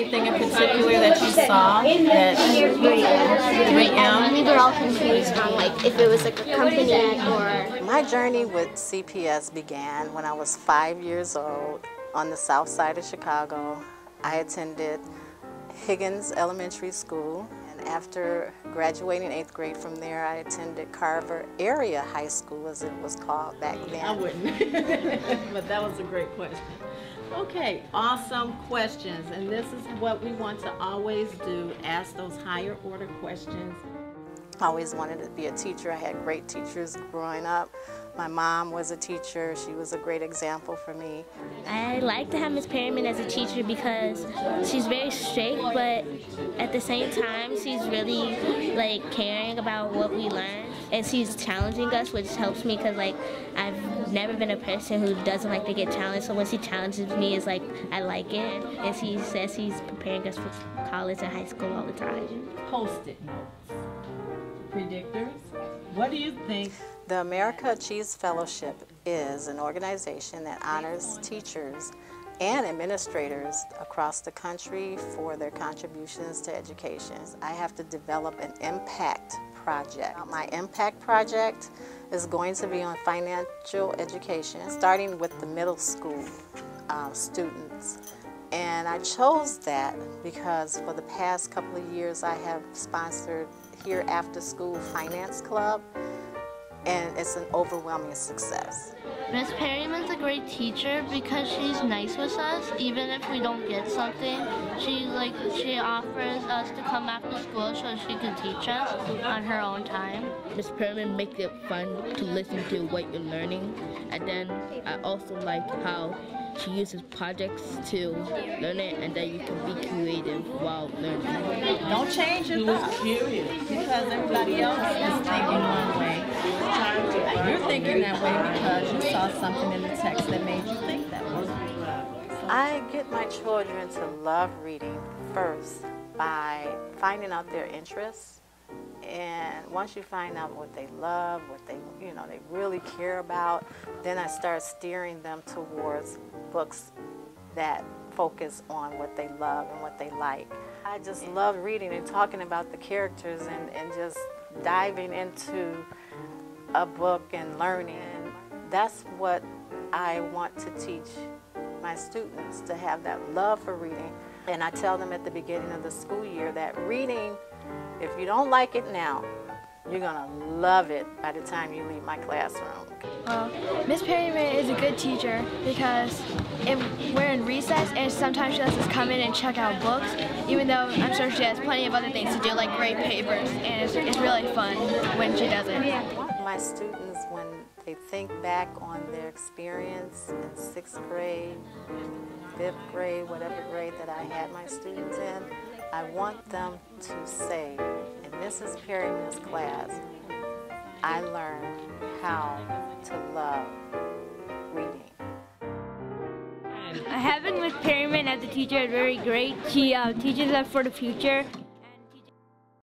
anything in particular that you saw that 3M? We were all confused on like if it was like a company or... My journey with CPS began when I was 5 years old on the south side of Chicago. I attended Higgins Elementary School, and after graduating 8th grade from there, I attended Carver Area High School, as it was called back then. I wouldn't, but that was a great question. Okay, awesome questions, and this is what we want to always do, ask those higher order questions. I always wanted to be a teacher. I had great teachers growing up. My mom was a teacher. She was a great example for me. I like to have Miss Perryman as a teacher because she's very strict, but at the same time, she's really like caring about what we learn, and she's challenging us, which helps me because like I've never been a person who doesn't like to get challenged. So when she challenges me, it's like I like it, and she says she's preparing us for college and high school all the time. Post-it notes. Predictors. What do you think? The America Achieves Fellowship is an organization that honors teachers and administrators across the country for their contributions to education. I have to develop an impact project. My impact project is going to be on financial education, starting with the middle school students. And I chose that because for the past couple of years I have sponsored Here After School Finance Club, and it's an overwhelming success. Miss Perryman's a great teacher because she's nice with us. Even if we don't get something, she offers us to come after school so she can teach us on her own time. Miss Perryman makes it fun to listen to what you're learning, and then I also like how she uses projects to learn it, and then you can be creative while learning. Don't change your thoughts because everybody else is thinking one way. You're thinking that way because you saw something in the text that made you think that way. I get my children to love reading first by finding out their interests. And once you find out what they love, what they really care about, then I start steering them towards books that focus on what they love and what they like. I just love reading and talking about the characters and just diving into a book and learning. That's what I want to teach my students, to have that love for reading. And I tell them at the beginning of the school year that reading, if you don't like it now, you're gonna love it by the time you leave my classroom. Miss Perryman is a good teacher because we're in recess and sometimes she lets us come in and check out books, even though I'm sure she has plenty of other things to do, like grade papers, and it's really fun when she does it. My students, when they think back on their experience in 6th grade, 5th grade, whatever grade that I had my students in, I want them to say, in Mrs. Perryman's class, I learned how to love reading. Having Miss Perryman as a teacher is very great. She teaches us for the future.